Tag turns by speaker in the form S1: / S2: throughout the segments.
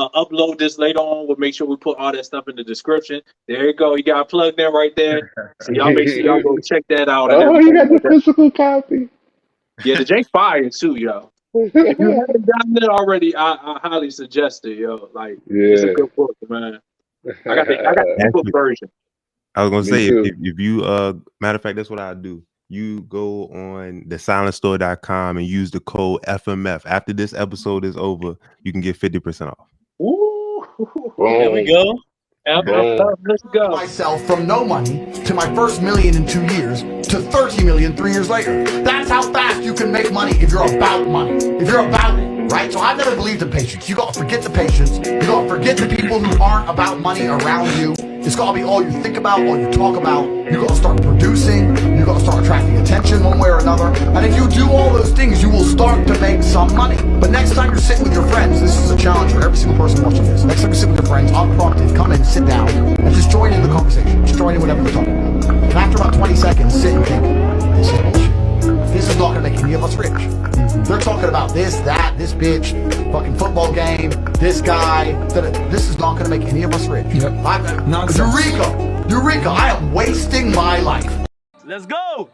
S1: upload this later on. We'll make sure we put all that stuff in the description. There you go. You got plugged in right there. So y'all make sure y'all go check that out and
S2: Oh, you
S1: everything
S2: got the
S1: like that.
S2: physical copy.
S1: Yeah, the Jake fire too, yo. If you haven't gotten it already, I highly suggest it, yo. Like it's a
S2: Yeah.
S1: good book, man. I got the ebook
S3: Actually,
S1: version.
S3: I was gonna
S2: Me
S3: say
S2: too.
S3: if you matter of fact, that's what I do. You go on thesilenstore.com and use the code FMF. After this episode is over, you can get 50% off.
S1: Ooh,
S4: There we
S2: Boom.
S4: go.
S2: Boom.
S1: let's go.
S5: Myself from no money to my first million in 2 years to 30 million 3 years later. That's how fast you can make money if you're about money. If you're about it, right? So I've never believed in patience. You gotta forget the patience. You gotta forget the people who aren't about money around you. It's gotta be all you think about, all you talk about. You gotta start producing. You gotta start attracting attention one way or another. And if you do all those things, you will start to make some money. But next time you're sitting with your friends, this is a challenge for every single person watching this. Next time you sit with your friends, unprompted, come in, sit down, and just join in the conversation. Just join in whatever they're talking about. And after about 20 seconds, sit and think, this is bullshit. This is not gonna make any of us rich. They're talking about this, that, this bitch, fucking football game, this guy. This is not gonna make any of us rich.
S4: Yep. Nonsense.
S5: Eureka! I am wasting my life.
S4: Let's go.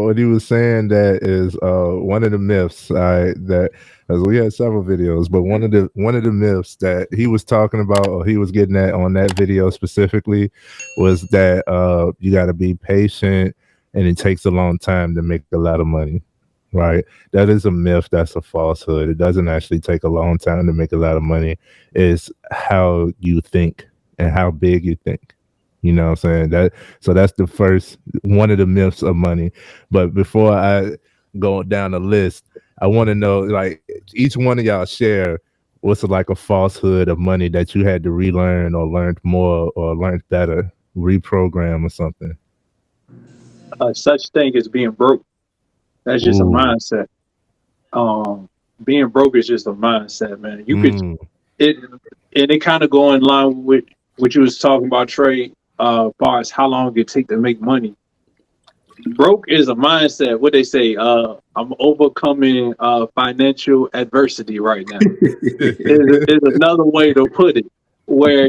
S2: What he was saying that is one of the myths that, as we had several videos, but one of the myths that he was talking about, or he was getting at on that video specifically, was that you got to be patient and it takes a long time to make a lot of money. Right? That is a myth. That's a falsehood. It doesn't actually take a long time to make a lot of money. It's how you think and how big you think. You know what I'm saying? So that's the first one of the myths of money. But before I go down the list, I want to know, like, each one of y'all share what's like a falsehood of money that you had to relearn or learned more or learned better, reprogram or something.
S1: Such thing as being broke. That's just a mindset. Being broke is just a mindset, man. You could it kind of go in line with what you was talking about, Trey. As far as how long it take to make money. Broke is a mindset. What they say, I'm overcoming financial adversity right now. is another way to put it. Where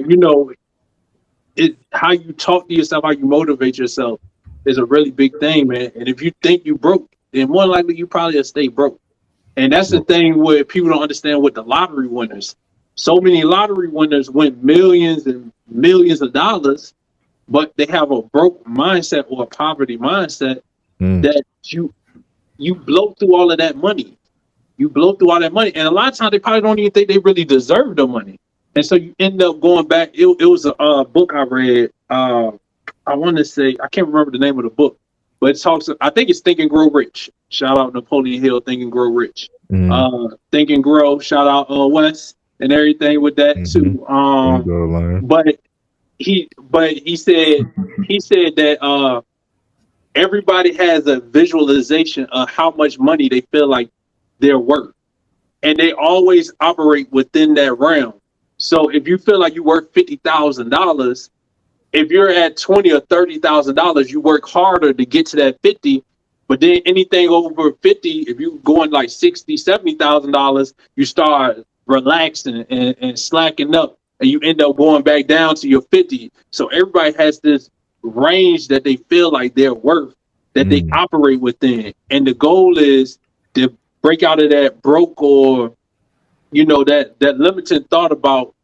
S1: how you talk to yourself, how you motivate yourself is a really big thing, man. And if you think you broke, then more likely you probably will stay broke. And that's the thing where people don't understand with the lottery winners. So many lottery winners win millions and millions of dollars, but they have a broke mindset or a poverty mindset that you blow through all of that money. You blow through all that money. And a lot of times they probably don't even think they really deserve the money. And so you end up going back. It was a book I read. I want to say, I can't remember the name of the book, but it talks, I think it's Think and Grow Rich. Shout out Napoleon Hill, Think and Grow Rich. Think and Grow, shout out Wes and everything with that too. But he said that everybody has a visualization of how much money they feel like they're worth, and they always operate within that realm. So if you feel like you're worth $50,000, if you're at $20,000 or $30,000, you work harder to get to that 50. But then anything over 50, if you going like $60,000, $70,000, you start relaxing and slacking up, and you end up going back down to your 50. So everybody has this range that they feel like they're worth, that they operate within. And the goal is to break out of that broke or, that limited thought about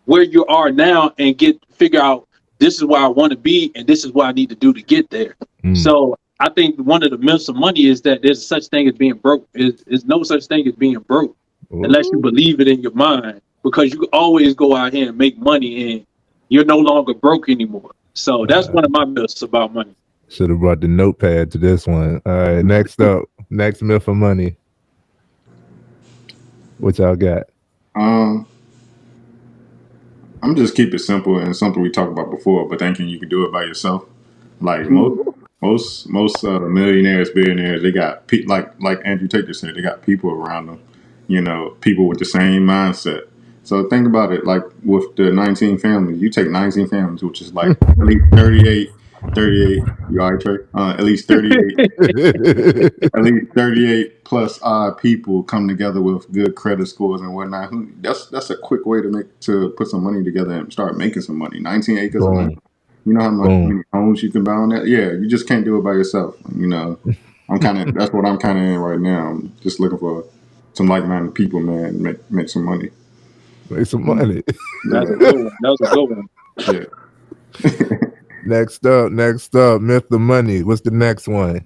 S1: where you are now and figure out this is where I want to be and this is what I need to do to get there. So I think one of the myths of money is that there's such thing as being broke. There's no such thing as being broke unless you believe it in your mind, because you can always go out here and make money and you're no longer broke anymore. So that's one of my myths about money.
S2: Should have brought the notepad to this one. All right, next up, next myth of money. What y'all got?
S6: I'm just keep it simple and something we talked about before, but thinking you can do it by yourself. Like most millionaires, billionaires, they got like Andrew Tate just said, they got people around them. You know, people with the same mindset. So think about it, like with the 19 families, you take 19 families, which is like at least 38. You all right, Trey? At least 38 at least 38 plus odd people come together with good credit scores and whatnot. That's a quick way to put some money together and start making some money. 19 acres of land.
S2: Boom.
S6: You know how
S2: Boom.
S6: many homes you can buy on that? Yeah, you just can't do it by yourself. You know, that's what I'm kind of in right now. I'm just looking for some like-minded people, man, make some money.
S2: Make some money.
S1: That's a
S6: Yeah,
S1: good one. That was a good one.
S6: yeah.
S2: Next up, myth of money. What's the next one?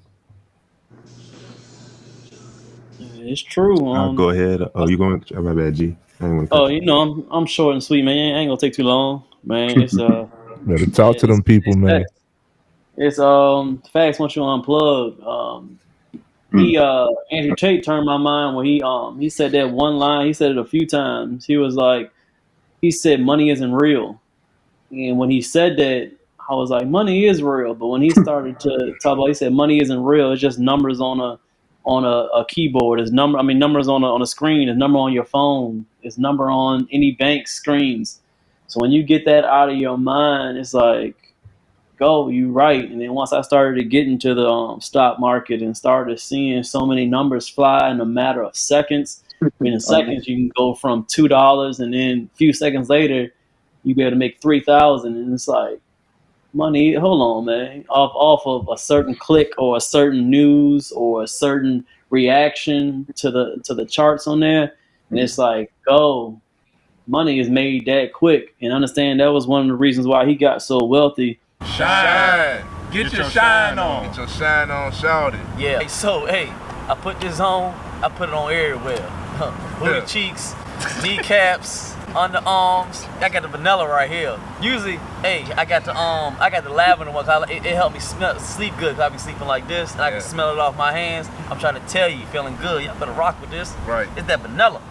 S7: It's true.
S3: I'll go ahead. Oh, you going? Oh, my bad, G. I ain't want to
S7: Oh,
S3: cut you.
S7: you know, I'm short and sweet, man. I ain't gonna take too long, man. It's
S2: Better talk to them people, man.
S7: facts. It's facts. Once you unplug,
S6: Mm.
S7: Andrew Tate turned my mind when he said that one line. He said it a few times. He was like, he said, "Money isn't real," and when he said that, I was like, "Money is real." But when he started to talk about, he said, "Money isn't real. It's just numbers on a keyboard. It's numbers on a screen. It's number on your phone. It's number on any bank screens." So when you get that out of your mind, it's like, go, you right. And then once I started to get into the stock market and started seeing so many numbers fly in a matter of seconds, I mean, in seconds you can go from $2, and then a few seconds later you be able to make 3,000, and it's like, money, hold on, man, off of a certain click or a certain news or a certain reaction to the charts on there, and it's like, go, money is made that quick. And understand that was one of the reasons why he got so wealthy.
S8: Shine. Get your shine on. Get your shine on, shout it.
S4: Yeah. So, hey, I put this on. I put it on everywhere. Booty cheeks, kneecaps, underarms. I got the vanilla right here. Usually, hey, I got the lavender one. It helped me sleep good. Cause I be sleeping like this, and I can smell it off my hands. I'm trying to tell you, feeling good. Y'all better rock with this.
S8: Right.
S4: It's that vanilla.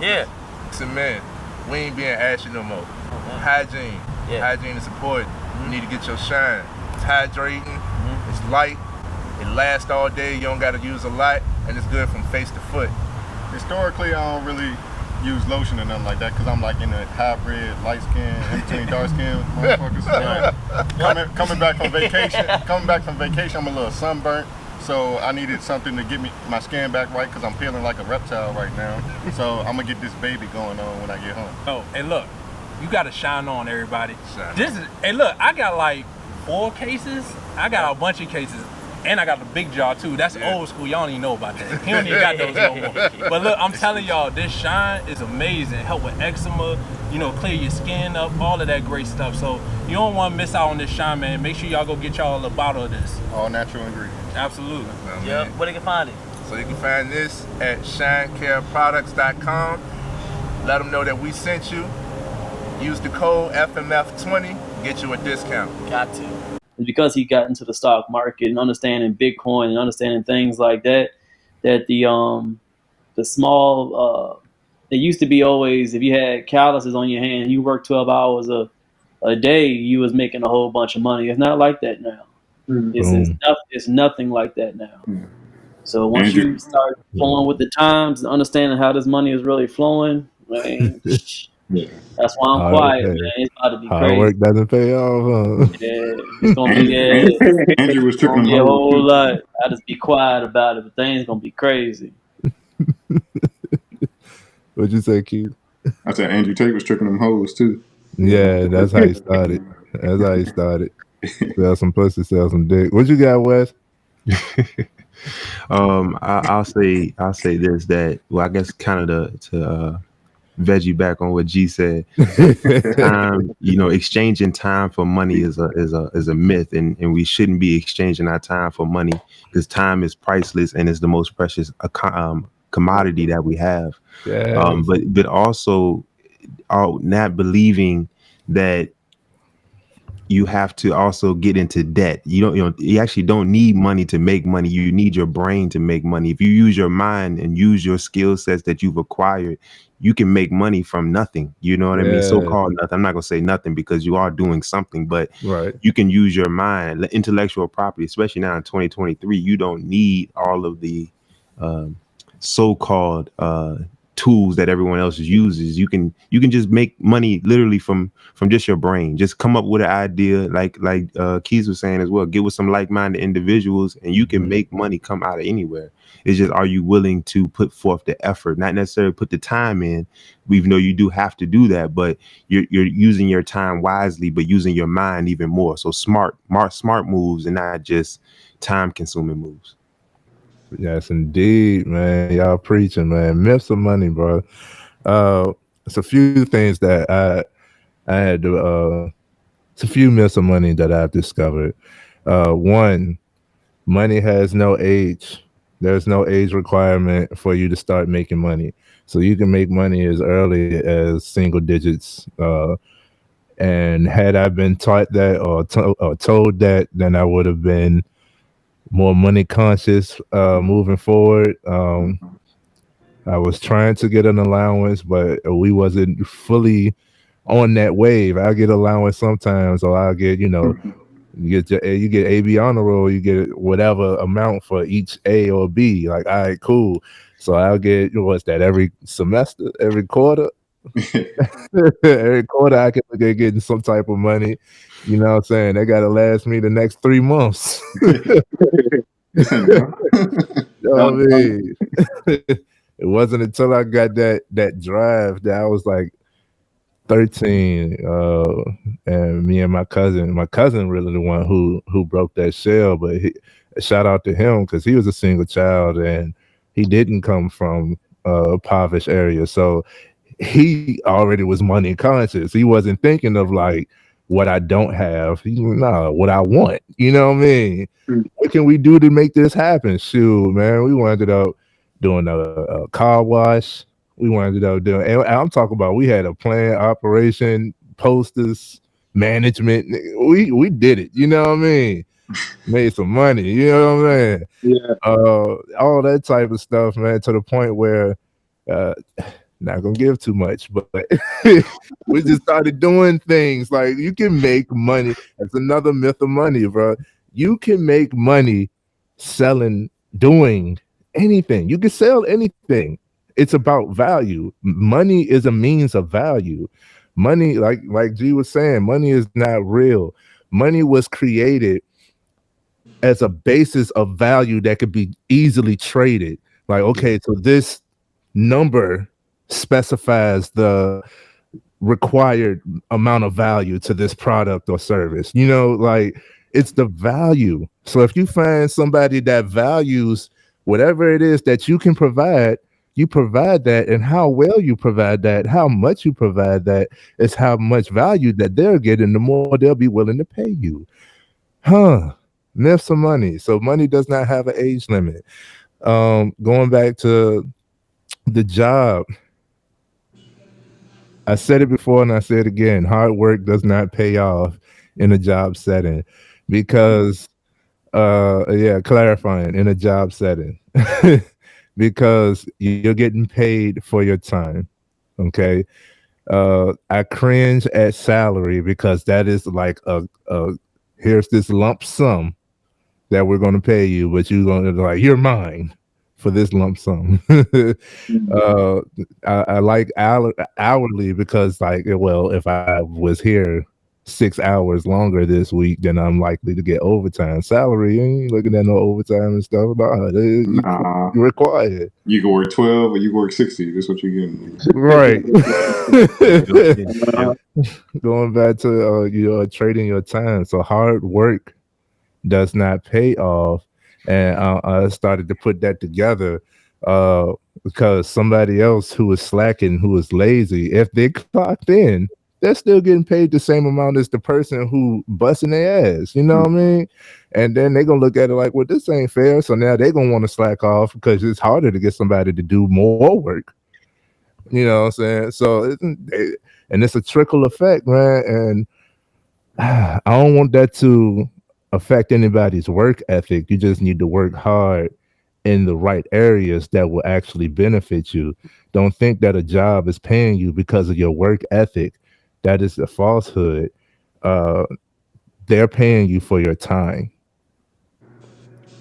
S4: Yeah.
S8: Listen, man, we ain't being ashy no more. Hygiene.
S4: Yeah.
S8: Hygiene is important. You need to get your shine. It's hydrating. It's light. It lasts all day. You don't got to use a lot, and it's good from face to foot.
S9: Historically, I don't really use lotion or nothing like that because I'm like in a hybrid, light skin, in between dark skin motherfuckers. Coming back from vacation, I'm a little sunburnt. So I needed something to get my skin back right because I'm feeling like a reptile right now. So I'm gonna get this baby going on when I get home.
S10: Oh, hey, look, you gotta shine on, everybody.
S8: Shine.
S10: Hey, look, I got like 4 cases. I got a bunch of cases. And I got the big jar too. That's old school. Y'all don't even know about that. He don't even got those no more. But look, I'm telling y'all, this shine is amazing. Help with eczema, clear your skin up, all of that great stuff. So you don't want to miss out on this shine, man. Make sure y'all go get y'all a bottle of this.
S9: All natural ingredients.
S10: Absolutely.
S4: Yep. Where they can find it?
S8: So you can find this at shinecareproducts.com. Let them know that we sent you. Use the code FMF20, get you a discount.
S4: Got to.
S7: It's because he got into the stock market and understanding Bitcoin and understanding things like that, that the small, it used to be always, if you had calluses on your hand, you worked 12 hours a day, you was making a whole bunch of money. It's not like that now. It's nothing like that now. So once you start flowing with the times and understanding how this money is really flowing, man, that's why I'm quiet, man. It's about to be crazy.
S2: Hard work doesn't pay off, huh?
S7: Yeah, it's gonna be
S6: Andrew was tripping
S7: a whole lot. I just be quiet about it, but things gonna be crazy.
S2: What'd you say, Keith?
S6: I said Andrew Tate was tricking them hoes too.
S2: Yeah, that's how he started. Sell some pussy, sell some dick. What you got, Wes?
S3: I'll say this, that, well, I guess kind of to veggie back on what G said. Time, exchanging time for money is a myth, and we shouldn't be exchanging our time for money, because time is priceless and is the most precious commodity that we have. But also not believing that you have to also get into debt. You actually don't need money to make money. You need your brain to make money. If you use your mind and use your skill sets that you've acquired, you can make money from nothing. You know what I mean?
S2: Yeah.
S3: So-called nothing. I'm not gonna say nothing because you are doing something, but
S2: Right.
S3: you can use your mind, intellectual property, especially now in 2023. You don't need all of the um, so-called tools that everyone else uses. You can just make money literally from just your brain. Just come up with an idea, like Keys was saying as well. Get with some like-minded individuals, and you can make money come out of anywhere. It's just, are you willing to put forth the effort? Not necessarily put the time in. We know you do have to do that, but you're using your time wisely, but using your mind even more. So smart moves, and not just time-consuming moves.
S2: Yes, indeed, man. Y'all preaching, man. Myths of money, bro. It's a few things that I had to. It's a few myths of money that I've discovered. One, money has no age. There's no age requirement for you to start making money. So you can make money as early as single digits. And had I been taught that or told that, then I would have been more money conscious moving forward. I was trying to get an allowance, but we wasn't fully on that wave. I get allowance sometimes, or I'll get, you get AB honor roll, you get whatever amount for each A or B. Like, all right, cool. So I'll get, what's that, every semester, every quarter? Every quarter I can look at getting some type of money. You know what I'm saying? They gotta last me the next 3 months. You know what I mean? It wasn't until I got that drive that I was like 13, and me and my cousin really the one who broke that shell. But shout out to him, because he was a single child and he didn't come from a impoverished area, so he already was money conscious. He wasn't thinking of like what I don't have. What I want. You know what I mean? What can we do to make this happen? Shoot, man, we ended up doing a car wash. We ended up doing, and I'm talking about, we had a plan, operation, posters, management. We did it. You know what I mean? Made some money. You know what I mean?
S1: Yeah.
S2: All that type of stuff, man, to the point where not gonna give too much, but we just started doing things. Like, you can make money. That's another myth of money, bro. You can make money doing anything. You can sell anything. It's about value. Money is a means of value. Money, like G was saying, money is not real. Money was created as a basis of value that could be easily traded. Like, okay, so this number specifies the required amount of value to this product or service. Like, it's the value. So if you find somebody that values whatever it is that you can provide, you provide that, and how well you provide that, how much you provide that, is how much value that they're getting, the more they'll be willing to pay you. Myths of money. So money does not have an age limit. Going back to the job, I said it before and I say it again. Hard work does not pay off in a job setting, because clarifying, in a job setting, because you're getting paid for your time. Okay. I cringe at salary, because that is like a here's this lump sum that we're going to pay you, but you're going to, like, you're mine for this lump sum. I like hourly, because, like, well, if I was here 6 hours longer this week, then I'm likely to get overtime. Salary, you ain't looking at no overtime and stuff.
S6: Nah,
S2: You're required.
S6: you can work 12 or you can work 60. That's what you're getting.
S2: Right.
S3: Yeah.
S2: Going back to trading your time. So hard work does not pay off. And I started to put that together, because somebody else who is slacking, who is lazy, if they clocked in, they're still getting paid the same amount as the person who busting their ass. You know what I mean? And then they're going to look at it like, well, this ain't fair. So now they're going to want to slack off, because it's harder to get somebody to do more work. You know what I'm saying? So and it's a trickle effect, man. And I don't want that to affect anybody's work ethic. You just need to work hard in the right areas that will actually benefit you. Don't think that a job is paying you because of your work ethic. That is a falsehood. Uh, they're paying you for your time.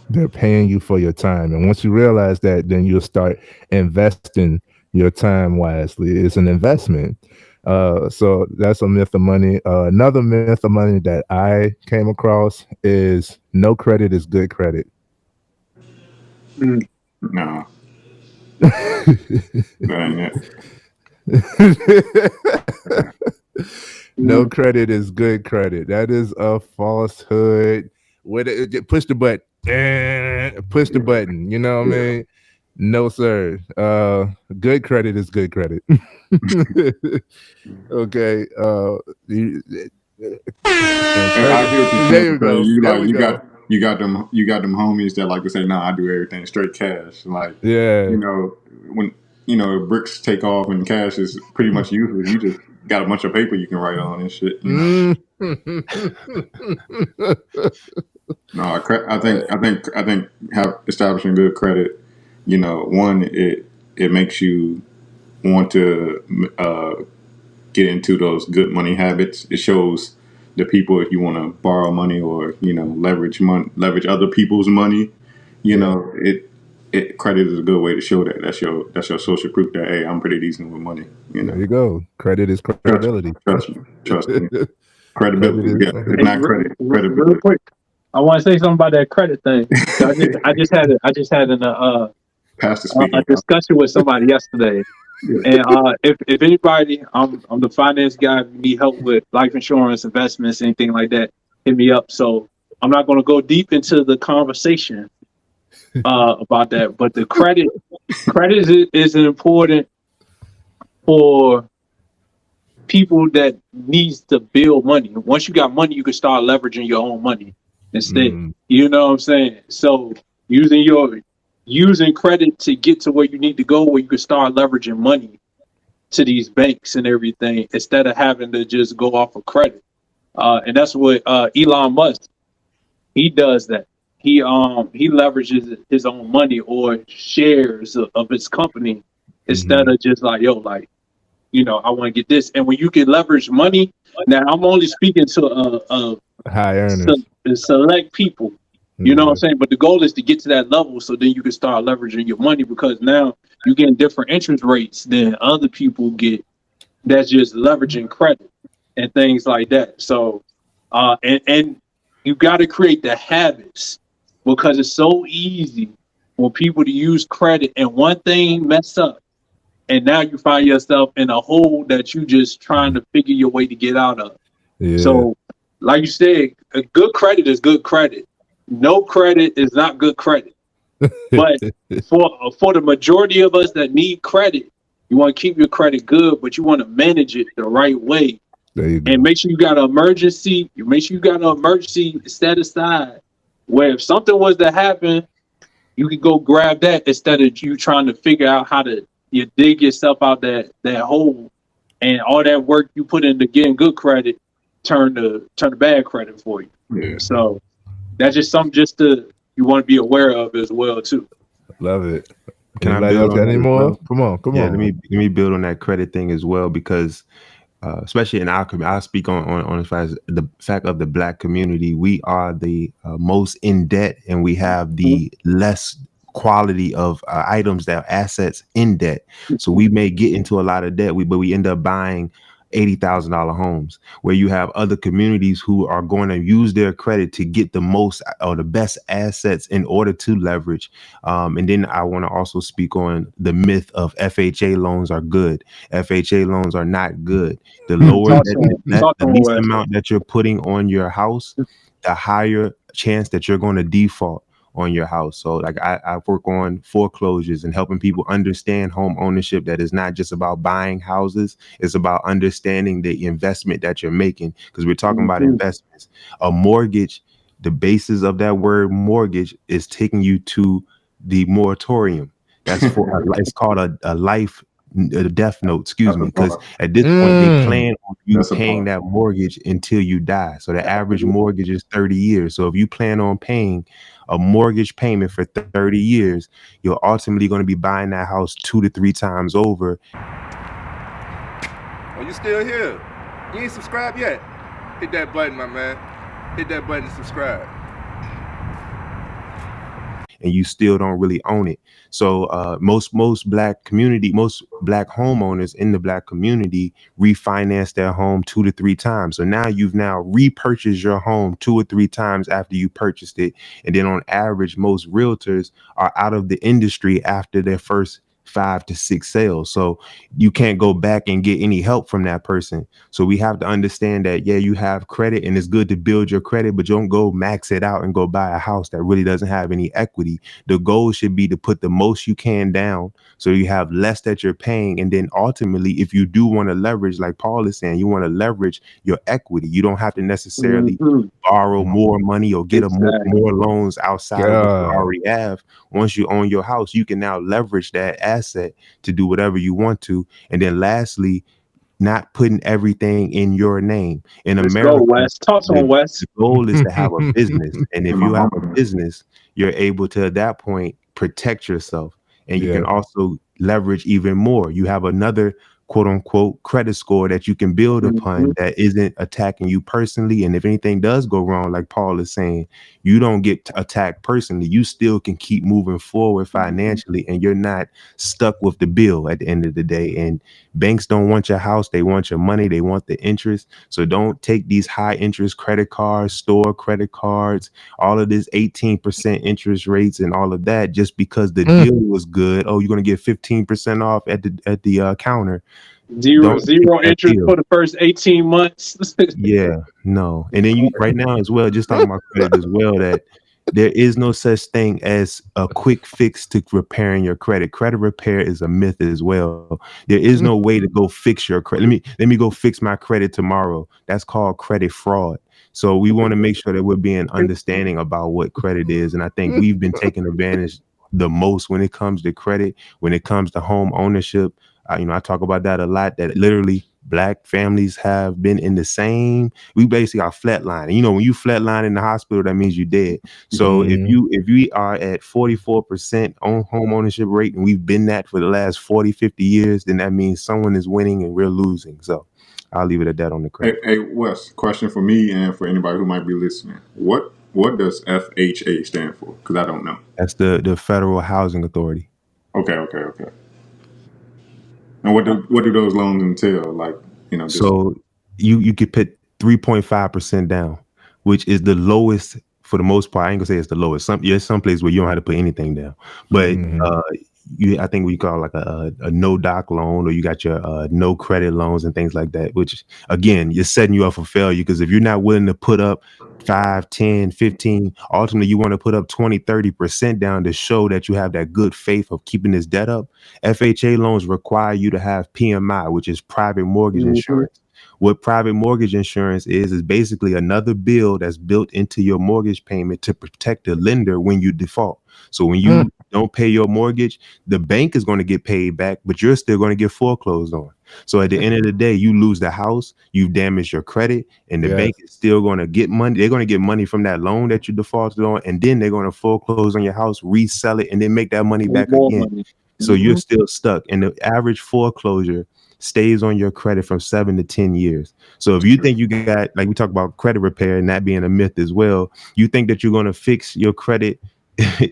S2: They're paying you for your time. And once you realize that, then you'll start investing your time wisely. It's an investment. So that's a myth of money. Another myth of money that I came across is no credit is good credit.
S1: Mm.
S6: No, that ain't it.
S2: No credit is good credit. That is a falsehood. Push the button. Push the button. You know what I mean? No, sir. Good credit is good credit. Okay.
S6: I get what you're
S2: There
S6: saying.
S2: you
S6: So
S2: go. There we go.
S6: you got them homies that like to say, "Nah, I do everything straight cash." Like,
S2: Yeah.
S6: you know, when bricks take off and cash is pretty much useless. You just got a bunch of paper you can write on and shit. You know.
S2: Mm.
S6: No, I think have establishing good credit. You know, one, it makes you want to get into those good money habits. It shows the people if you want to borrow money or leverage other people's money. You
S2: Yeah.
S6: know, credit is a good way to show that. That's your social proof that, hey, I'm pretty decent with money. You
S2: There
S6: know,
S2: you go. Credit is
S6: trust me,
S2: credibility.
S6: trust me.
S2: Credit
S6: Credibility,
S2: is
S6: yeah. It's
S1: Hey,
S6: not credit,
S1: real
S6: credibility.
S1: quick, I want to say something about that credit thing. I just had
S6: Pastor
S1: a
S6: speaking.
S1: discussion with somebody yesterday, and if anybody, I'm the finance guy. If you need help with life insurance, investments, anything like that, hit me up. So I'm not going to go deep into the conversation about that, but the credit is important for people that needs to build money. Once you got money, you can start leveraging your own money instead.
S2: Mm,
S1: You know what I'm saying? So using your using credit to get to where you need to go, where you can start leveraging money to these banks and everything, instead of having to just go off of credit. And that's what Elon Musk, he does that. He leverages his own money or shares of his company instead
S2: mhm.
S1: of just like, yo, like, I want to get this. And when you can leverage money, now I'm only speaking to
S2: High earners.
S1: select people. You know what I'm
S2: Yeah.
S1: saying? But the goal is to get to that level so then you can start leveraging your money, because now you're getting different interest rates than other people get that's just leveraging credit and things like that. So and you got to create the habits, because it's so easy for people to use credit and one thing mess up, and now you find yourself in a hole that you just trying to figure your way to get out of.
S2: Yeah.
S1: So, like you said, a good credit is good credit. No credit is not good credit. But for the majority of us that need credit, you want to keep your credit good, but you want to manage it the right way,
S2: There you
S1: and
S2: go.
S1: make sure you got an emergency. You make sure you got an emergency set aside, where if something was to happen, you can go grab that instead of you trying to figure out how to you dig yourself out that hole, and all that work you put into getting good credit turn to bad credit for you.
S6: Yeah.
S1: So that's just something just to you want to be aware of as well too.
S2: Love it.
S3: Can I
S2: Anybody
S3: build
S2: else
S3: on
S2: got
S3: that
S2: any
S3: as
S2: more?
S3: well?
S2: Come on, come
S3: Yeah,
S2: on.
S3: let me build on that credit thing as well, because especially in our community, I speak on the fact of the Black community. We are the most in debt, and we have the less quality of items, that are assets in debt. So we may get into a lot of debt, but we end up buying $80,000 homes, where you have other communities who are going to use their credit to get the most or the best assets in order to leverage. And then I want to also speak on the myth of FHA loans are good. FHA loans are not good. The lower
S1: Talk to him. Talk
S3: the
S1: to him,
S3: least
S1: Wes.
S3: amount that you're putting on your house, the higher chance that you're going to default on your house. So like I work on foreclosures and helping people understand home ownership, that is not just about buying houses. It's about understanding the investment that you're making, because we're talking about
S1: Mhm.
S3: investments. A mortgage, the basis of that word mortgage is taking you to the moratorium. That's for it's called a life death note, excuse me, because at this point they plan on you
S6: That's a
S3: paying
S6: part.
S3: that mortgage until you die. So the average mortgage is 30 years. So if you plan on paying a mortgage payment for 30 years, you're ultimately going to be buying that house 2 to 3 times over.
S8: Oh, you still here? You ain't subscribed yet? Hit that button, my man. Hit that button to subscribe.
S3: And you still don't really own it. So most black homeowners in the black community refinance their home 2 to 3 times. So now you've now repurchased your home 2 or 3 times after you purchased it. And then on average, most realtors are out of the industry after their first 5 to 6 sales. So you can't go back and get any help from that person. So we have to understand that, yeah, you have credit and it's good to build your credit, but you don't go max it out and go buy a house that really doesn't have any equity. The goal should be to put the most you can down so you have less that you're paying. And then ultimately, if you do want to leverage, like Paul is saying, you want to leverage your equity. You don't have to necessarily borrow more money or get more loans outside of what you already have. Once you own your house, you can now leverage that asset to do whatever you want to. And then lastly, not putting everything in your name. In America,
S1: Wes. Talk to him, Wes.
S3: The goal is to have a business. And if you have a business, you're able to, at that point, protect yourself. And you can also leverage even more. You have another quote unquote credit score that you can build upon that isn't attacking you personally. And if anything does go wrong, like Paul is saying, you don't get attacked personally. You still can keep moving forward financially, and you're not stuck with the bill at the end of the day. And banks don't want your house. They want your money. They want the interest. So don't take these high interest credit cards, store credit cards, all of this 18% interest rates and all of that just because the deal was good. Oh, you're going to get 15% off at the counter.
S1: Zero interest for the first 18 months.
S3: Yeah, no. And then you right now as well, just talking about credit as well, that there is no such thing as a quick fix to repairing your credit. Credit repair is a myth as well. There is no way to go fix your credit. Let me go fix my credit tomorrow. That's called credit fraud. So we want to make sure that we're being understanding about what credit is. And I think we've been taking advantage the most when it comes to credit, when it comes to home ownership. I talk about that a lot, that literally Black families have been in the same, we basically are flatlining. When you flatline in the hospital, that means you're dead. So if we are at 44% on home ownership rate, and we've been that for the last 40, 50 years, then that means someone is winning and we're losing. So I'll leave it at that on the credit.
S6: Hey, Wes, question for me and for anybody who might be listening. What does FHA stand for? Because I don't know.
S3: That's the Federal Housing Authority.
S6: Okay. And what do those loans entail? Like,
S3: so you could put 3.5% down, which is the lowest for the most part. I ain't gonna say it's the lowest. There's some place where you don't have to put anything down, but I think we call like a no doc loan, or you got your no credit loans and things like that, which again, you're setting you up for failure, because if you're not willing to put up 5, 10, 15, ultimately you want to put up 20, 30% down to show that you have that good faith of keeping this debt up. FHA loans require you to have PMI, which is private mortgage insurance. What private mortgage insurance is basically another bill that's built into your mortgage payment to protect the lender when you default. So when you don't pay your mortgage, the bank is going to get paid back, but you're still going to get foreclosed on. So at the end of the day, you lose the house, you've damaged your credit, and the bank is still going to get money. They're going to get money from that loan that you defaulted on, and then they're going to foreclose on your house, resell it, and then make that money back again. So you're still stuck. And the average foreclosure stays on your credit from 7 to 10 years. So if you think you got, like we talk about credit repair and that being a myth as well, you think that you're going to fix your credit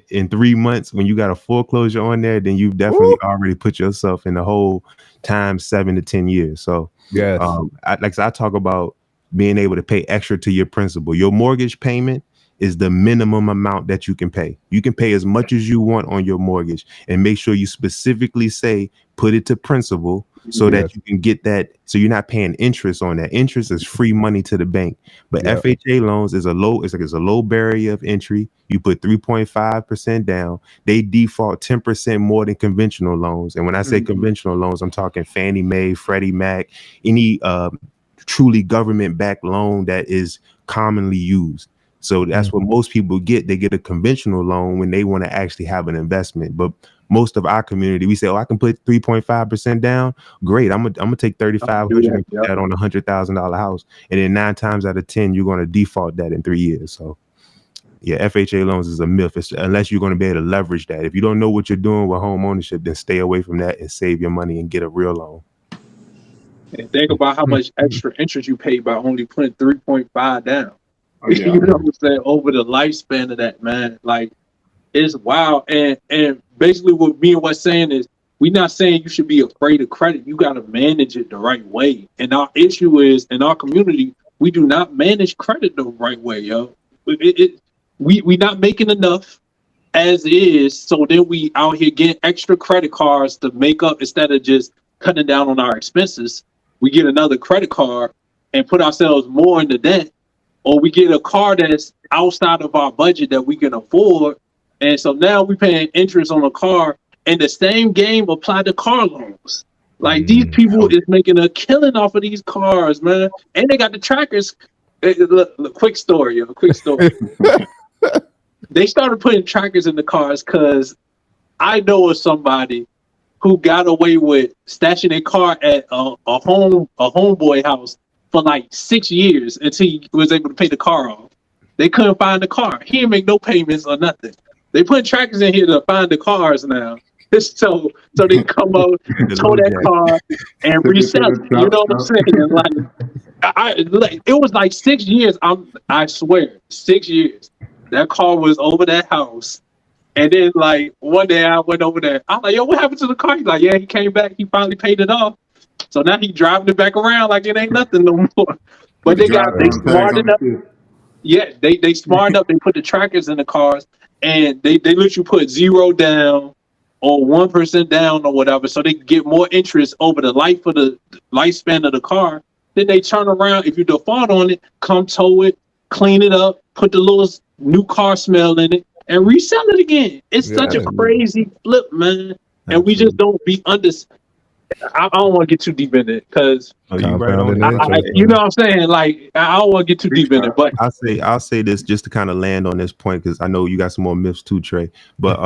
S3: in 3 months when you got a foreclosure on there, then you've definitely already put yourself in the hole times 7 to 10 years. So I talk about being able to pay extra to your principal. Your mortgage payment is the minimum amount that you can pay. You can pay as much as you want on your mortgage, and make sure you specifically say put it to principal so that you can get that. So you're not paying interest on that. Interest is free money to the bank. But FHA loans is a low barrier of entry. You put 3.5% down. They default 10% more than conventional loans. And when I say conventional loans, I'm talking Fannie Mae, Freddie Mac, any truly government-backed loan that is commonly used. So that's what most people get. They get a conventional loan when they want to actually have an investment. But most of our community, we say, oh, I can put 3.5% down. Great. I'm gonna take 3,500 and put that on $100,000 house. And then 9 times out of 10, you're gonna default that in 3 years. So yeah, FHA loans is a myth. Unless you're going to be able to leverage that. If you don't know what you're doing with home ownership, then stay away from that and save your money and get a real loan.
S1: And think about how much extra interest you pay by only putting 3.5 down.
S6: Oh, yeah.
S1: You know what I'm saying? Over the lifespan of that, man. Like, it's wild. And basically what me and Wes saying is, we're not saying you should be afraid of credit. You got to manage it the right way. And our issue is, in our community, we do not manage credit the right way, yo. We not making enough as is, so then we out here getting extra credit cards to make up instead of just cutting down on our expenses. We get another credit card and put ourselves more into debt, or we get a car that's outside of our budget that we can afford, and so now we paying interest on a car. And the same game apply to car loans. Like these people is making a killing off of these cars, man, and they got the trackers. Look, quick story. They started putting trackers in the cars because I know of somebody who got away with stashing their car at a homeboy house for like 6 years until he was able to pay the car off. They couldn't find the car. He didn't make no payments or nothing. They put trackers in here to find the cars now. So they come out, tow that car, and resell it. You know what I'm saying? Like, it was like 6 years. I swear, 6 years. That car was over that house. And then, like, one day I went over there. I'm like, yo, what happened to the car? He's like, yeah, he came back. He finally paid it off. So now he driving it back around like it ain't nothing no more. But they smart enough. Yeah, they smart enough. They put the trackers in the cars, and they let you put 0 down or 1% down or whatever, so they get more interest over the lifespan of the car. Then they turn around, if you default on it, come tow it, clean it up, put the little new car smell in it, and resell it again. It's such a crazy flip, man. And we just don't be I don't want to get too deep in it because you know what I'm saying. Like, I don't want to get too deep in it, but
S3: I'll say this just to kind of land on this point because I know you got some more myths too, Trey. But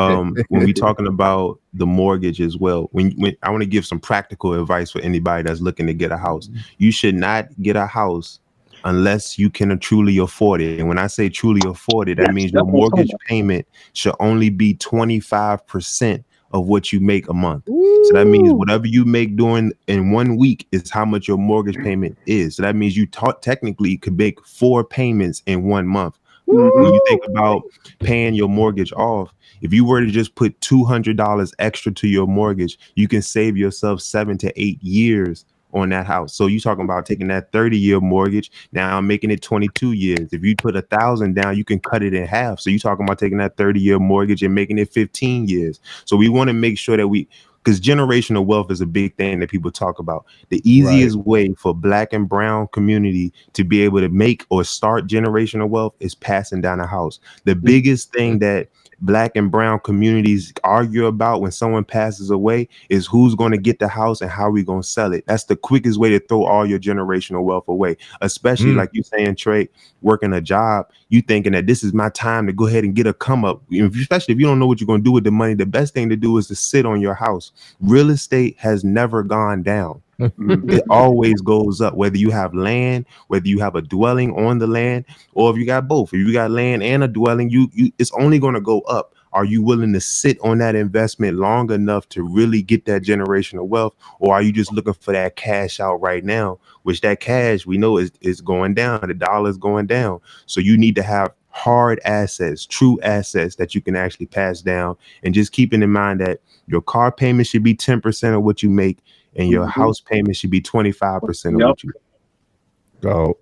S3: when we talking about the mortgage as well, when I want to give some practical advice for anybody that's looking to get a house, you should not get a house unless you can truly afford it. And when I say truly afford it, that means your mortgage payment should only be 25% of what you make a month. So that means whatever you make during in 1 week is how much your mortgage payment is. So that means you technically could make 4 payments in 1 month. When you think about paying your mortgage off, if you were to just put $200 extra to your mortgage, you can save yourself 7 to 8 years on that house. So you talking about taking that 30-year mortgage, now making it 22 years. If you put $1,000 down, you can cut it in half. So you talking about taking that 30-year mortgage and making it 15 years. So we want to make sure that because generational wealth is a big thing that people talk about. The easiest way for Black and brown community to be able to make or start generational wealth is passing down a house. The biggest thing that Black and brown communities argue about when someone passes away is who's going to get the house and how we going to sell it. That's the quickest way to throw all your generational wealth away, especially like you saying, Trey, working a job, you thinking that this is my time to go ahead and get a come up, especially if you don't know what you're going to do with the money. The best thing to do is to sit on your house. Real estate has never gone down. It always goes up, whether you have land, whether you have a dwelling on the land, or if you got both. If you got land and a dwelling, it's only going to go up. Are you willing to sit on that investment long enough to really get that generational wealth, or are you just looking for that cash out right now, which that cash we know is going down, the dollar is going down. So you need to have hard assets, true assets that you can actually pass down, and just keeping in mind that your car payment should be 10% of what you make, and your house payment should be 25% of what you
S2: go.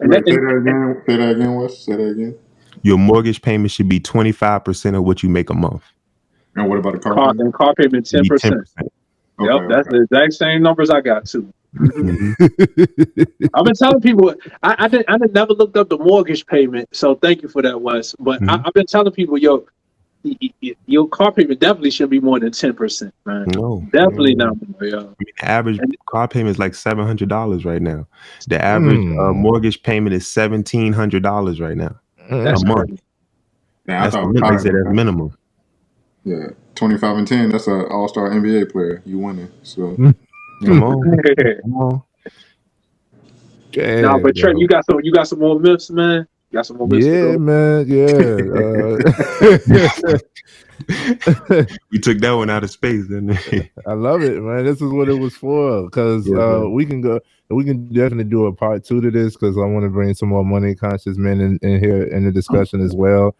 S6: Say that again, Wes. Say that again.
S3: Your mortgage payment should be 25% of what you make a month.
S6: And what about the car payment?
S1: And car payment 10%. Yep, that's the exact same numbers I got too. I've been telling people I never looked up the mortgage payment, so thank you for that, Wes. But I've been telling people, yo, your car payment definitely should be more than 10%, man.
S3: No,
S1: definitely not more, yo.
S3: I mean, average car payment is like $700 right now. The average mortgage payment is $1,700 right now.
S1: That's
S3: a month.
S6: Yeah,
S3: That's minimum.
S6: Yeah, 25 and 10. That's an all-star NBA player. You winning. So
S3: Come on. Come on.
S1: Nah,
S2: Dang,
S1: but Trent,
S2: yo.
S1: you got some more myths, man. You got some more myths to
S2: Yeah,
S1: go.
S2: man. Yeah.
S3: We took that one out of space, didn't we?
S2: I love it, man. This is what it was for. Because
S3: Yes, sir.
S2: we can definitely do a part 2 to this, because I want to bring some more money conscious men in here in the discussion as well.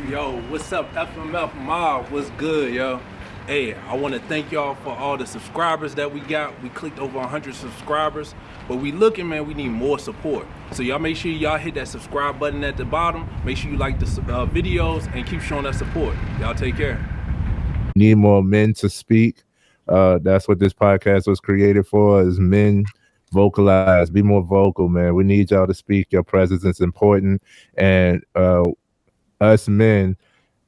S10: Yo, what's up, FMF Mob? What's good, yo? Hey, I want to thank y'all for all the subscribers that we got. We clicked over 100 subscribers, but we looking, man, we need more support. So y'all make sure y'all hit that subscribe button at the bottom. Make sure you like the videos and keep showing us support. Y'all take care.
S2: Need more men to speak. That's what this podcast was created for, is men vocalize, be more vocal, man. We need y'all to speak. Your presence is important. And us men,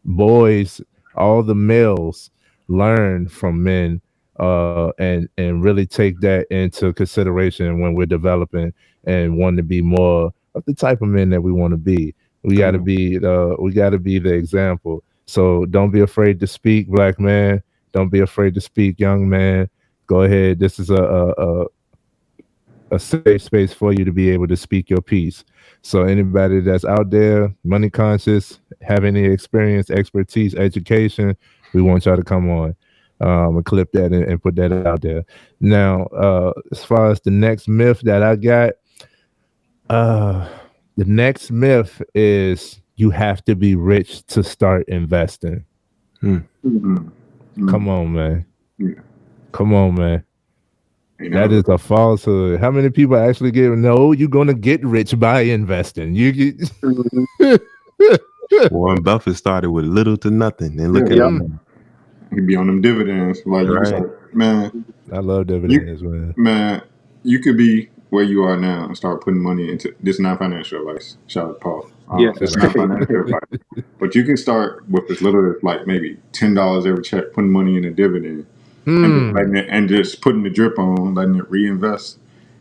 S2: boys, all the males, learn from men and really take that into consideration when we're developing and want to be more of the type of men that we want to be. We got to be the example. So don't be afraid to speak, black man. Don't be afraid to speak, young man. Go ahead. This is a safe space for you to be able to speak your piece. So anybody that's out there, money conscious, have any experience, expertise, education, we want y'all to come on and clip that and put that out there. Now, as far as the next myth that I got, the next myth is you have to be rich to start investing. Come on, man. Come on, man. That is a falsehood. How many people actually get? No, you're gonna get rich by investing. You get.
S3: Warren Buffett started with little to nothing, and look at him.
S6: He'd be on them dividends. Like,
S3: Right.
S6: man,
S2: I love dividends, man.
S6: Man, you could be where you are now and start putting money into this. Not financial advice. Shout out to Paul. It's not financial advice, but you can start with as little as like maybe $10 every check, putting money in a dividend, and just putting the drip on, letting it reinvest.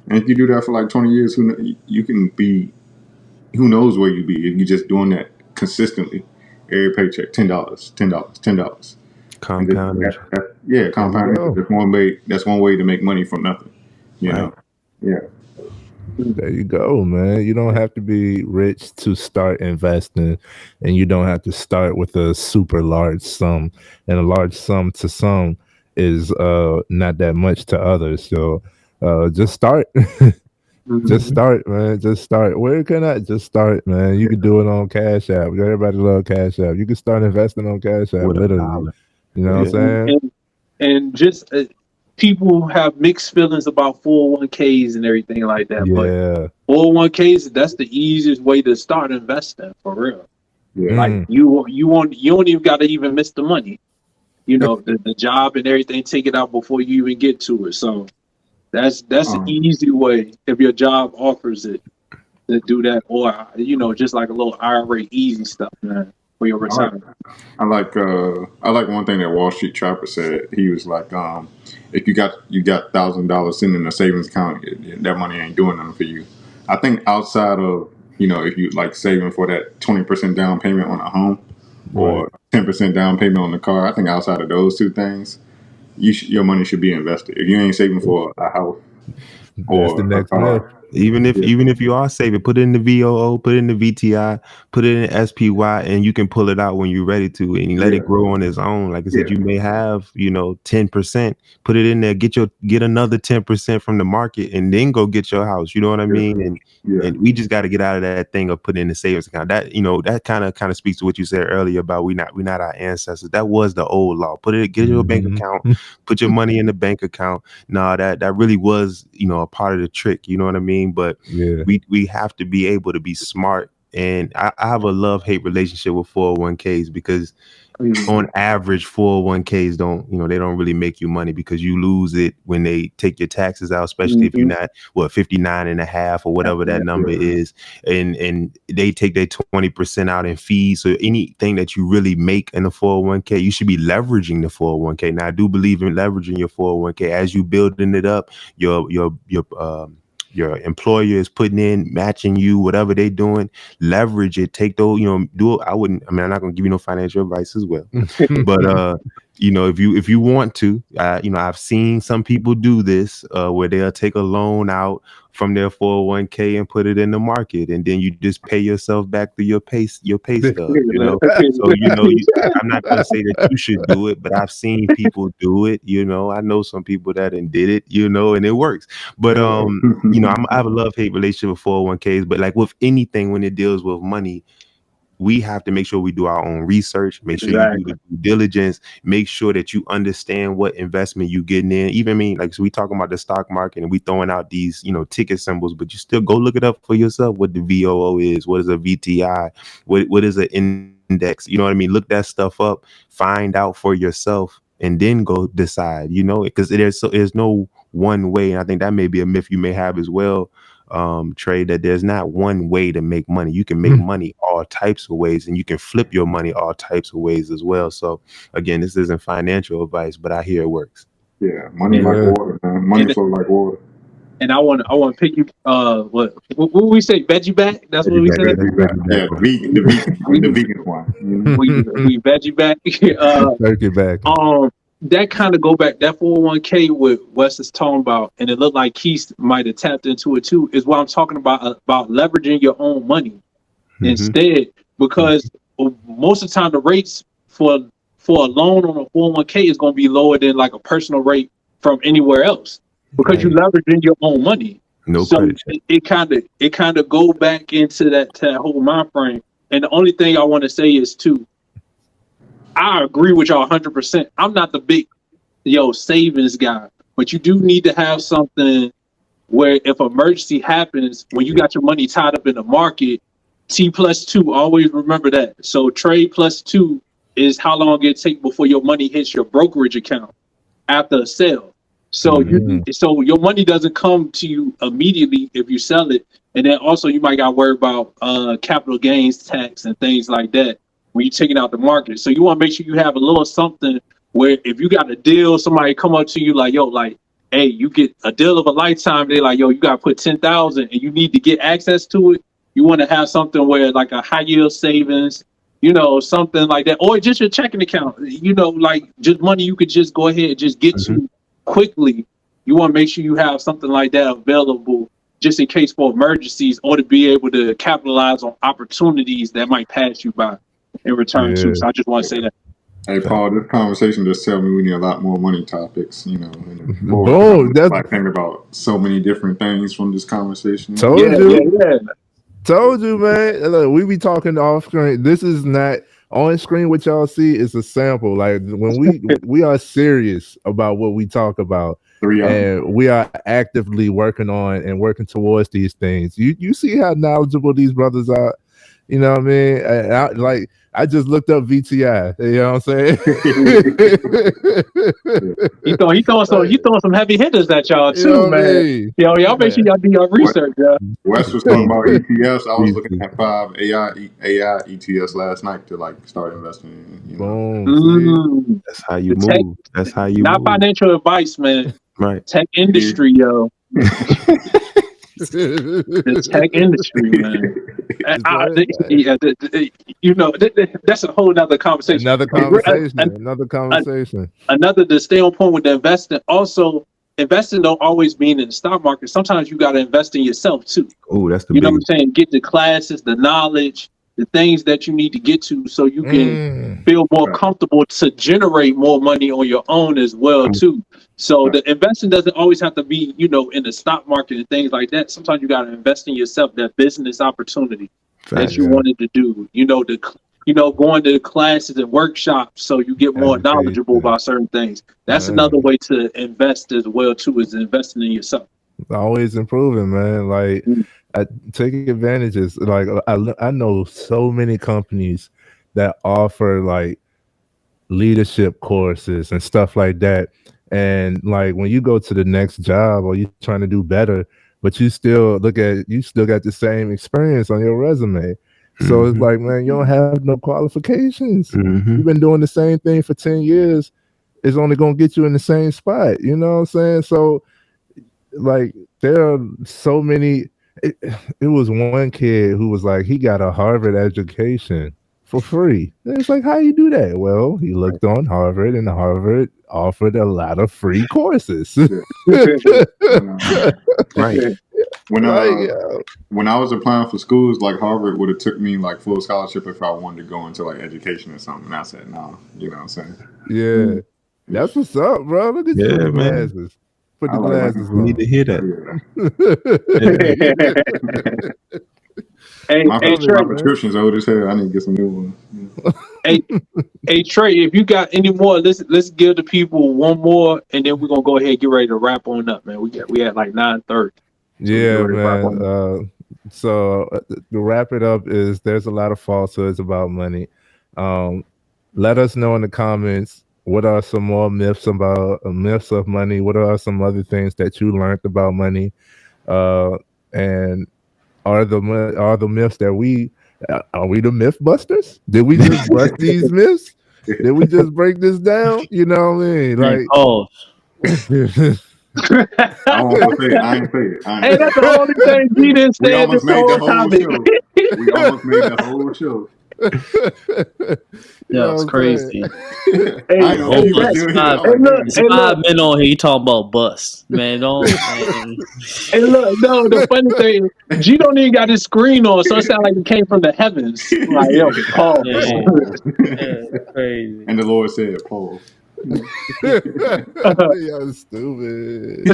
S6: And if you do that for like 20 years, you can be, who knows where you be if you're just doing that consistently. Every paycheck, $10, $10.
S3: Compounding.
S6: Compounding. That's one way to make money from nothing. You know? Yeah.
S2: There you go, man. You don't have to be rich to start investing, and you don't have to start with a super large sum. And a large sum to some is not that much to others. So just start. Just start, man. Just start. Where can I just start, man? You can do it on Cash App. Everybody love Cash App. You can start investing on Cash App, literally. You know what I'm saying?
S1: And just people have mixed feelings about 401ks and everything like that.
S2: Yeah.
S1: But 401ks, that's the easiest way to start investing, for real.
S6: Yeah.
S1: Like you don't even got to even miss the money. You know, the job and everything, take it out before you even get to it. So that's an easy way, if your job offers it, to do that, or just like a little IRA easy stuff, man, for your retirement.
S6: I like one thing that Wall Street Trapper said. He was like, if you got $1,000 sitting in a savings account, that money ain't doing nothing for you. I think outside of if you like saving for that 20% down payment on a home or 10% down payment on the car, I think outside of those two things, your money should be invested. If you ain't saving for a house
S2: or the next myth.
S3: Even if you are saving, put it in the VOO, put it in the VTI, put it in SPY, and you can pull it out when you're ready to, and you let it grow on its own. Like I said, you may have 10%. Put it in there, get another 10% from the market, and then go get your house. You know what I mean? And we just got to get out of that thing of putting in the savings account. That that kind of speaks to what you said earlier about we not our ancestors. That was the old law. Get your bank account, put your money in the bank account. No, that really was a part of the trick. You know what I mean? But we have to be able to be smart. And I have a love-hate relationship with 401ks because on average 401ks they don't really make you money, because you lose it when they take your taxes out, especially if you're not 59 and a half or whatever that number is, and they take their 20% out in fees. So anything that you really make in a 401k, you should be leveraging the 401k. Now I do believe in leveraging your 401k as you building it up. Your your employer is putting in, matching you, whatever they doing, leverage it, take those, do it. I'm not gonna give you no financial advice as well. But if you want to, I've seen some people do this where they'll take a loan out from their 401k and put it in the market, and then you just pay yourself back through your pay stub. So I'm not gonna say that you should do it, but I've seen people do it. I know some people that did it, and it works. But I have a love-hate relationship with 401ks, but like with anything when it deals with money, we have to make sure we do our own research, make sure you do the due diligence, make sure that you understand what investment you getting in. So we talking about the stock market and we throwing out these, ticket symbols, but you still go look it up for yourself, what the VOO is, what is a VTI, what is an index, look that stuff up, find out for yourself, and then go decide, because there's no one way. And I think that may be a myth you may have as well, Trey, that there's not one way to make money. You can make money all types of ways, and you can flip your money all types of ways as well. So again, this isn't financial advice, but I hear it works.
S6: Yeah, money like water, man. Money flow like water.
S1: And I want to pick you. What we say? Veggie back. That's what we said.
S6: Yeah, the vegan one.
S1: We veggie back.
S2: Turkey back.
S1: That kind of go back. That 401k what Wes is talking about, and it looked like Keith might have tapped into it too. Is what I'm talking about leveraging your own money instead, because most of the time the rates for a loan on a 401k is going to be lower than like a personal rate from anywhere else, because you leveraging your own money. So it kind of go back into that whole mind frame. And the only thing I want to say is too, I agree with y'all 100%. I'm not the big savings guy, but you do need to have something where if emergency happens, when you got your money tied up in the market, T+2, always remember that. So trade +2 is how long it takes before your money hits your brokerage account after a sale. So so your money doesn't come to you immediately if you sell it. And then also you might got to worry about capital gains tax and things like that when you're taking out the market. So you want to make sure you have a little something where if you got a deal, somebody come up to you like, hey, you get a deal of a lifetime. They're like, you got to put 10,000 and you need to get access to it. You want to have something where like a high yield savings, something like that, or just your checking account, like just money you could just go ahead and just get to quickly. You want to make sure you have something like that available just in case for emergencies, or to be able to capitalize on opportunities that might pass you by in return too. So I just want to say that.
S6: Hey Paul, this conversation just tells me we need a lot more money topics.
S2: Boom! That's
S6: I think about so many different things from this conversation.
S2: Told you, man. Look, we be talking off screen. This is not on screen. What y'all see is a sample. Like when we are serious about what we talk about, and we are actively working on and working towards these things. You see how knowledgeable these brothers are. You know what I mean? I just looked up VTI. You know what I'm saying?
S1: he throwing some heavy hitters at y'all too, man. Y'all make sure y'all do your research.
S6: Wes was talking about ETFs. I was looking at 5 AI ETFs last night to start investing in.
S2: Boom.
S3: That's how you move. That's how you
S1: not
S3: move.
S1: Financial advice, man.
S3: Right.
S1: Tech industry, yo. The tech industry, man. That's a whole nother conversation.
S2: Another conversation.
S1: Another to stay on point with the investing. Also, investing don't always mean in the stock market. Sometimes you got to invest in yourself too.
S3: Oh, that's the
S1: know what I'm saying? Get the classes, the knowledge, the things that you need to get to, so you can feel more comfortable to generate more money on your own as well too. So the investing doesn't always have to be, in the stock market and things like that. Sometimes you got to invest in yourself, that business opportunity that you wanted to do. Going to classes and workshops so you get more knowledgeable about certain things. That's another way to invest as well too, is investing in yourself.
S2: Always improving, man. Like taking advantages. Like I know so many companies that offer like leadership courses and stuff like that. And like when you go to the next job or you're trying to do better, but you still got the same experience on your resume. So it's like, man, you don't have no qualifications. You've been doing the same thing for 10 years. It's only going to get you in the same spot. You know what I'm saying? So like there are so many. It was one kid who was like, he got a Harvard education for free. And it's like, how you do that? Well, he looked on Harvard, and Harvard offered a lot of free courses.
S3: Right.
S6: When
S2: Like,
S6: when I was applying for schools, like Harvard would have took me like full scholarship if I wanted to go into like education or something. And I said no. You know what I'm saying?
S2: yeah, that's what's up, bro. Look at you with
S3: Yeah,
S2: the
S3: man.
S2: glasses. Put
S6: I
S2: the
S6: like
S2: glasses
S3: You need to
S2: on.
S3: hear that.
S1: Hey,
S6: My
S1: hey Trey.
S6: prescription's old as hell. I need to get some new ones.
S1: Hey, hey Trey. If you got any more, let's give the people one more, and then we're gonna go ahead and get ready to wrap on up, man. We had like 9:30. So we get
S2: Yeah,
S1: ready to wrap
S2: man.
S1: on up.
S2: So to wrap it up is there's a lot of falsehoods about money. Um, let us know in the comments what are some more myths of money. What are some other things that you learned about money? And are the myths that are we the myth busters? Did we just bust these myths? Did we just break this down? You know what I mean?
S7: Man,
S2: Like,
S7: pause.
S6: I won't go say it. I ain't say it.
S1: Hey, that's the only thing he didn't
S6: We
S1: say in this
S6: almost made the
S1: whole
S6: whole
S1: topic.
S6: show. We almost made the whole show.
S2: You
S7: That
S2: know
S7: was
S2: what I'm
S7: crazy.
S2: saying?
S1: Hey,
S6: I know
S1: hey,
S6: he was
S1: Trey.
S6: still
S7: It's
S6: here.
S7: five,
S6: I'm
S1: Hey,
S6: like,
S1: look,
S6: damn.
S7: it's
S1: hey, look,
S7: 5 men on here. You talking about bust, man? Don't. Man.
S1: hey, look. No, the funny thing, G don't even got his screen on, so it sounds like it came from the heavens. Like, yo, Paul.
S7: Yeah,
S6: Pause.
S7: yeah, crazy.
S6: And the Lord said, pause.
S2: Y'all stupid.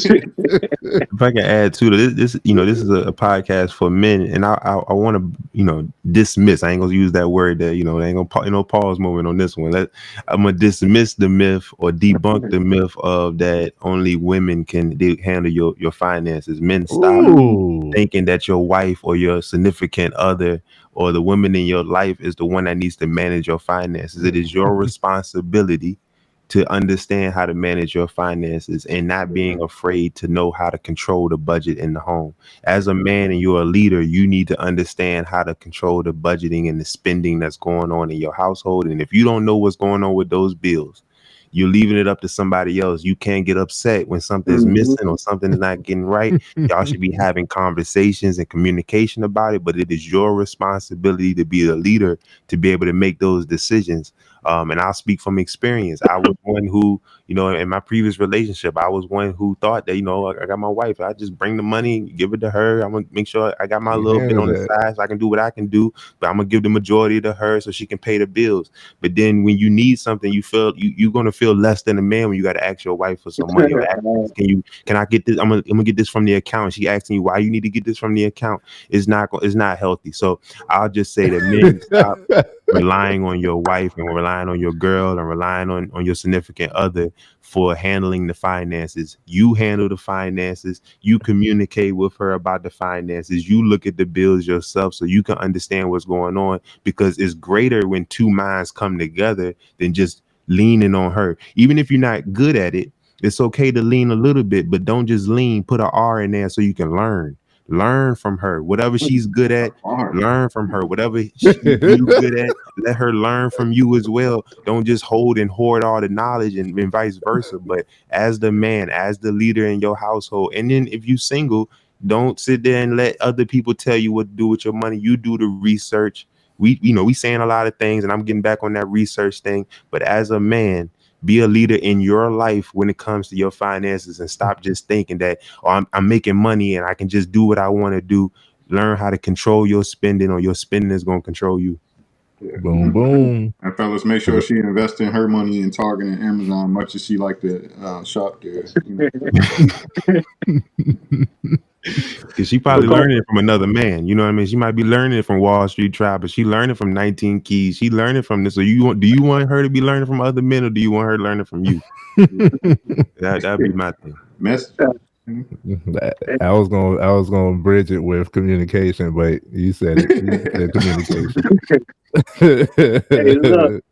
S3: If I can add to this, this is a podcast for men, and I want to, dismiss. I ain't gonna use that word that, I ain't gonna, pause moment on this one. I'm gonna dismiss the myth or debunk the myth of that only women can handle your finances. Men, stop
S2: Ooh.
S3: thinking that your wife or your significant other or the woman in your life is the one that needs to manage your finances. It is your responsibility to understand how to manage your finances and not being afraid to know how to control the budget in the home. As a man and you're a leader, you need to understand how to control the budgeting and the spending that's going on in your household. And if you don't know what's going on with those bills, you're leaving it up to somebody else. You can't get upset when something's missing or something's not getting right. Y'all should be having conversations and communication about it, but it is your responsibility to be the leader to be able to make those decisions. And I'll speak from experience. I was one who, in my previous relationship, I was one who thought that, I got my wife. I just bring the money, give it to her. I'm going to make sure I got my little bit on the side so I can do what I can do. But I'm going to give the majority to her so she can pay the bills. But then when you need something, you feel you're going to feel less than a man when you got to ask your wife for some money. Or ask, can I get this? I'm gonna get this from the account. She asking you why you need to get this from the account. It's not healthy. So I'll just say that men, stop relying on your wife and relying on your girl and relying on your significant other for handling the finances. You handle the finances. You communicate with her about the finances. You look at the bills yourself so you can understand what's going on, because it's greater when two minds come together than just leaning on her. Even if you're not good at it, it's okay to lean a little bit, but don't just lean. Put an R in there so you can learn from her. Whatever she's good at, learn from her. Whatever you good at, let her learn from you as well. Don't just hold and hoard all the knowledge and vice versa. But as the man, as the leader in your household, and then if you single, don't sit there and let other people tell you what to do with your money. You do the research. We saying a lot of things, and I'm getting back on that research thing. But as a man, be a leader in your life when it comes to your finances, and stop just thinking that, I'm making money and I can just do what I want to do. Learn how to control your spending, or your spending is going to control you.
S2: Boom, boom.
S6: And fellas, make sure she invests in her money in Target and Amazon, much as she like to shop there.
S3: Because she probably learning it from another man. You know what I mean? She might be learning it from Wall Street Tribe, but she learning from 19 Keys. She learning from this. So do you want her to be learning from other men, or do you want her learning from you? That'd be my thing.
S6: Message.
S2: I was gonna bridge it with communication, but you said it. You said communication.
S1: Hey, look,